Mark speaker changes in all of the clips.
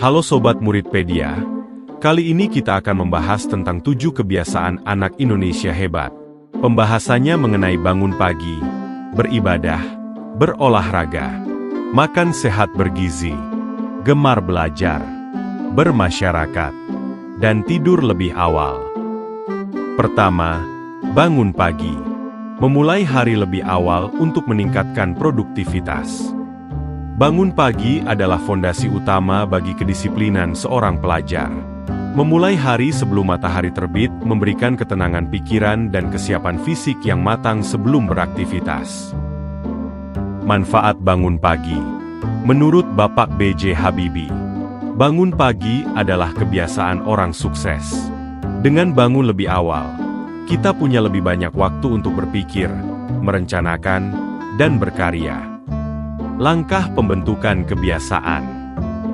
Speaker 1: Halo Sobat Muridpedia, kali ini kita akan membahas tentang 7 kebiasaan anak Indonesia hebat. Pembahasannya mengenai bangun pagi, beribadah, berolahraga, makan sehat bergizi, gemar belajar, bermasyarakat, dan tidur lebih awal. Pertama, bangun pagi. Memulai hari lebih awal untuk meningkatkan produktivitas. Bangun pagi adalah fondasi utama bagi kedisiplinan seorang pelajar. Memulai hari sebelum matahari terbit memberikan ketenangan pikiran dan kesiapan fisik yang matang sebelum beraktivitas. Manfaat bangun pagi. Menurut Bapak B.J. Habibie, bangun pagi adalah kebiasaan orang sukses. Dengan bangun lebih awal, kita punya lebih banyak waktu untuk berpikir, merencanakan, dan berkarya. Langkah pembentukan kebiasaan.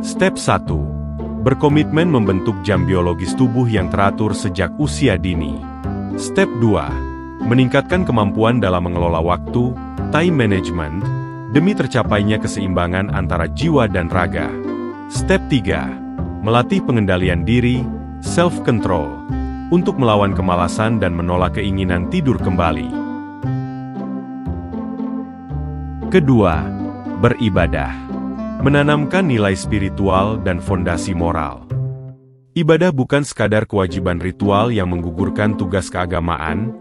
Speaker 1: Step 1. Berkomitmen membentuk jam biologis tubuh yang teratur sejak usia dini. Step 2. Meningkatkan kemampuan dalam mengelola waktu, time management, demi tercapainya keseimbangan antara jiwa dan raga. Step 3. Melatih pengendalian diri, self-control, untuk melawan kemalasan dan menolak keinginan tidur kembali. Kedua, beribadah. Menanamkan nilai spiritual dan fondasi moral. Ibadah bukan sekadar kewajiban ritual yang menggugurkan tugas keagamaan,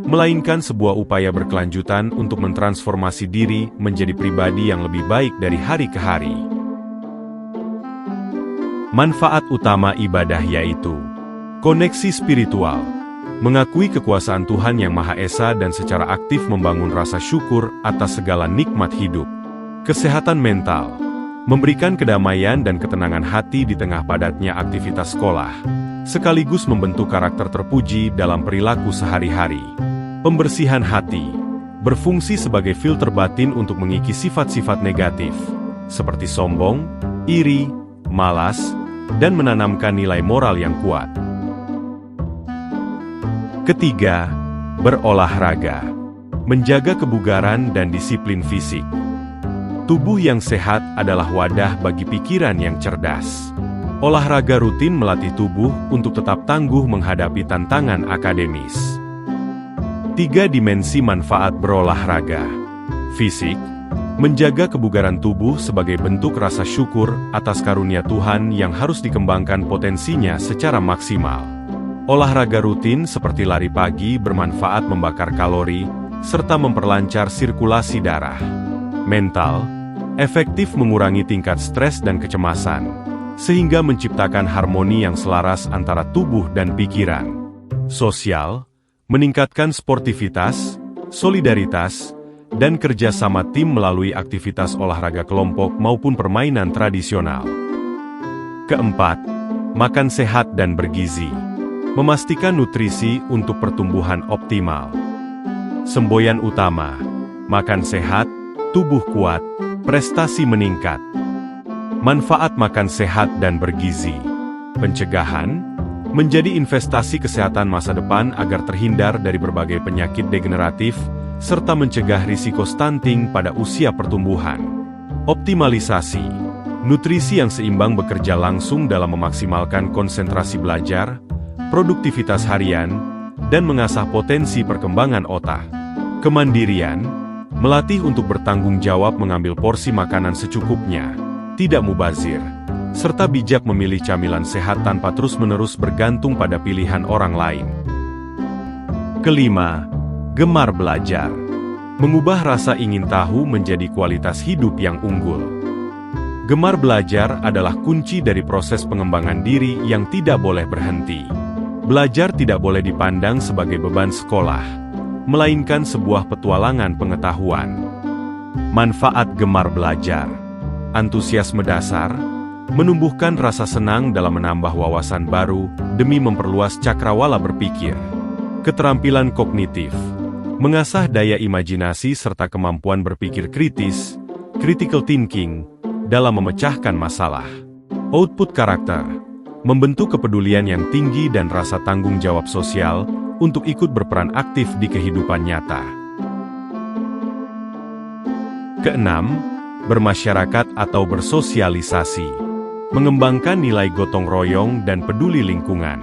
Speaker 1: melainkan sebuah upaya berkelanjutan untuk mentransformasi diri menjadi pribadi yang lebih baik dari hari ke hari. Manfaat utama ibadah yaitu koneksi spiritual, mengakui kekuasaan Tuhan Yang Maha Esa dan secara aktif membangun rasa syukur atas segala nikmat hidup. Kesehatan mental, memberikan kedamaian dan ketenangan hati di tengah padatnya aktivitas sekolah, sekaligus membentuk karakter terpuji dalam perilaku sehari-hari. Pembersihan hati, berfungsi sebagai filter batin untuk mengikis sifat-sifat negatif, seperti sombong, iri, malas, dan menanamkan nilai moral yang kuat. Ketiga, berolahraga. Menjaga kebugaran dan disiplin fisik. Tubuh yang sehat adalah wadah bagi pikiran yang cerdas. Olahraga rutin melatih tubuh untuk tetap tangguh menghadapi tantangan akademis. 3 dimensi manfaat berolahraga. Fisik, menjaga kebugaran tubuh sebagai bentuk rasa syukur atas karunia Tuhan yang harus dikembangkan potensinya secara maksimal. Olahraga rutin seperti lari pagi bermanfaat membakar kalori, serta memperlancar sirkulasi darah. Mental, efektif mengurangi tingkat stres dan kecemasan, sehingga menciptakan harmoni yang selaras antara tubuh dan pikiran. Sosial, meningkatkan sportivitas, solidaritas, dan kerjasama tim melalui aktivitas olahraga kelompok maupun permainan tradisional. Keempat, makan sehat dan bergizi. Memastikan nutrisi untuk pertumbuhan optimal. Semboyan utama, makan sehat, tubuh kuat, prestasi meningkat. Manfaat makan sehat dan bergizi. Pencegahan, menjadi investasi kesehatan masa depan agar terhindar dari berbagai penyakit degeneratif, serta mencegah risiko stunting pada usia pertumbuhan. Optimalisasi, nutrisi yang seimbang bekerja langsung dalam memaksimalkan konsentrasi belajar, produktivitas harian, dan mengasah potensi perkembangan otak. Kemandirian, melatih untuk bertanggung jawab mengambil porsi makanan secukupnya, tidak mubazir, serta bijak memilih camilan sehat tanpa terus-menerus bergantung pada pilihan orang lain. Kelima, gemar belajar. Mengubah rasa ingin tahu menjadi kualitas hidup yang unggul. Gemar belajar adalah kunci dari proses pengembangan diri yang tidak boleh berhenti. Belajar tidak boleh dipandang sebagai beban sekolah, melainkan sebuah petualangan pengetahuan. Manfaat gemar belajar. Antusiasme dasar, menumbuhkan rasa senang dalam menambah wawasan baru demi memperluas cakrawala berpikir. Keterampilan kognitif, mengasah daya imajinasi serta kemampuan berpikir kritis, critical thinking, dalam memecahkan masalah. Output karakter, membentuk kepedulian yang tinggi dan rasa tanggung jawab sosial untuk ikut berperan aktif di kehidupan nyata. Keenam, bermasyarakat atau bersosialisasi. mengembangkan nilai gotong royong dan peduli lingkungan.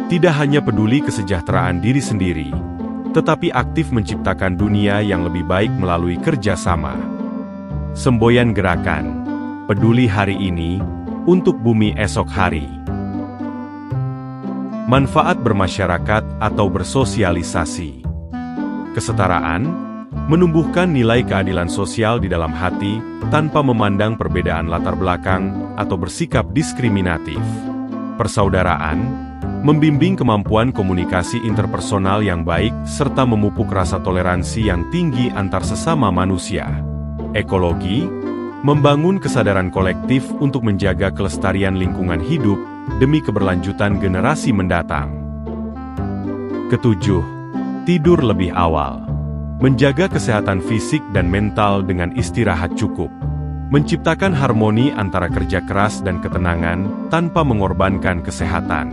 Speaker 1: Tidak hanya peduli kesejahteraan diri sendiri, tetapi aktif menciptakan dunia yang lebih baik melalui kerjasama. Semboyan gerakan, peduli hari ini, untuk bumi esok hari. Manfaat bermasyarakat atau bersosialisasi. Kesetaraan, menumbuhkan nilai keadilan sosial di dalam hati tanpa memandang perbedaan latar belakang atau bersikap diskriminatif. Persaudaraan, membimbing kemampuan komunikasi interpersonal yang baik serta memupuk rasa toleransi yang tinggi antar sesama manusia. Ekologi, membangun kesadaran kolektif untuk menjaga kelestarian lingkungan hidup demi keberlanjutan generasi mendatang. Ketujuh, tidur lebih awal. Menjaga kesehatan fisik dan mental dengan istirahat cukup. Menciptakan harmoni antara kerja keras dan ketenangan tanpa mengorbankan kesehatan.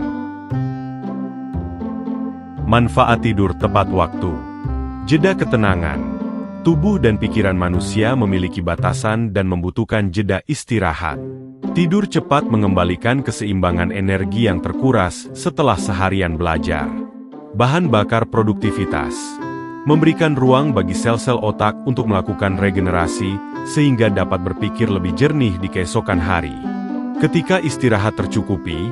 Speaker 1: Manfaat tidur tepat waktu. Jeda ketenangan. Tubuh dan pikiran manusia memiliki batasan dan membutuhkan jeda istirahat. Tidur cepat mengembalikan keseimbangan energi yang terkuras setelah seharian belajar. Bahan bakar produktivitas. Memberikan ruang bagi sel-sel otak untuk melakukan regenerasi, sehingga dapat berpikir lebih jernih di keesokan hari. Ketika istirahat tercukupi,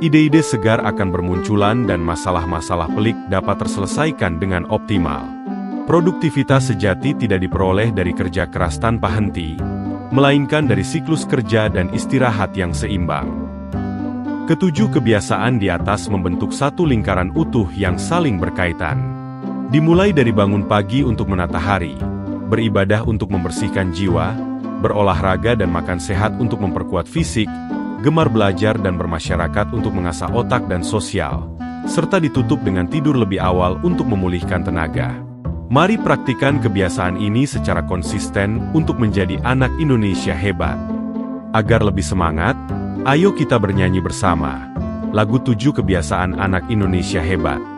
Speaker 1: ide-ide segar akan bermunculan dan masalah-masalah pelik dapat terselesaikan dengan optimal. Produktivitas sejati tidak diperoleh dari kerja keras tanpa henti, melainkan dari siklus kerja dan istirahat yang seimbang. Ketujuh kebiasaan di atas membentuk satu lingkaran utuh yang saling berkaitan. Dimulai dari bangun pagi untuk menata hari, beribadah untuk membersihkan jiwa, berolahraga dan makan sehat untuk memperkuat fisik, gemar belajar dan bermasyarakat untuk mengasah otak dan sosial, serta ditutup dengan tidur lebih awal untuk memulihkan tenaga. Mari praktikan kebiasaan ini secara konsisten untuk menjadi anak Indonesia hebat. Agar lebih semangat, ayo kita bernyanyi bersama lagu 7 Kebiasaan Anak Indonesia Hebat.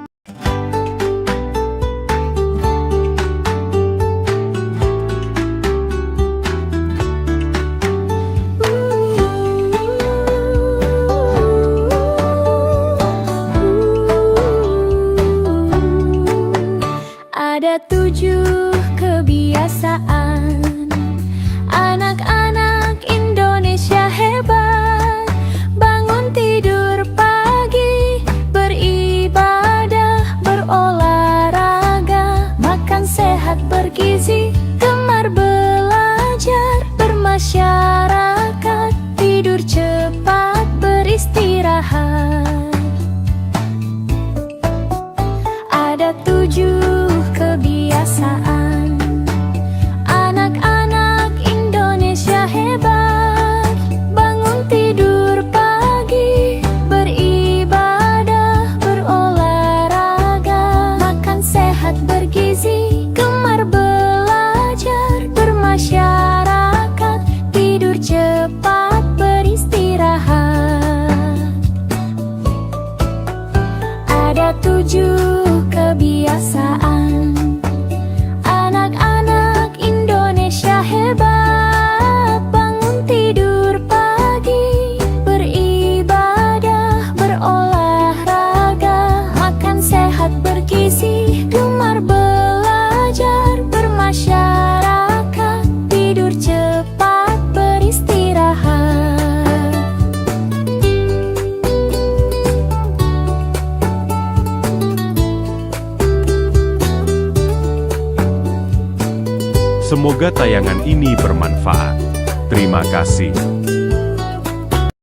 Speaker 2: Ada 7 kebiasaan anak-anak Indonesia hebat. Bangun tidur pagi, beribadah, berolahraga, makan sehat bergizi, gemar belajar, bermasyarakat, tidur cepat, beristirahat. Ada 7 kebiasaan anak-anak Indonesia hebat. Bangun tidur pagi, beribadah, berolahraga, makan sehat bergizi, gemar belajar, bermasyarakat, tidur cepat, beristirahat. Ada 7 kebiasaan anak-anak Indonesia hebat. Bangun tidur pagi, beribadah, berolahraga, makan sehat bergizi, gemar belajar, bermasyarakat, tidur cepat, beristirahat.
Speaker 1: Semoga tayangan ini bermanfaat. Terima kasih.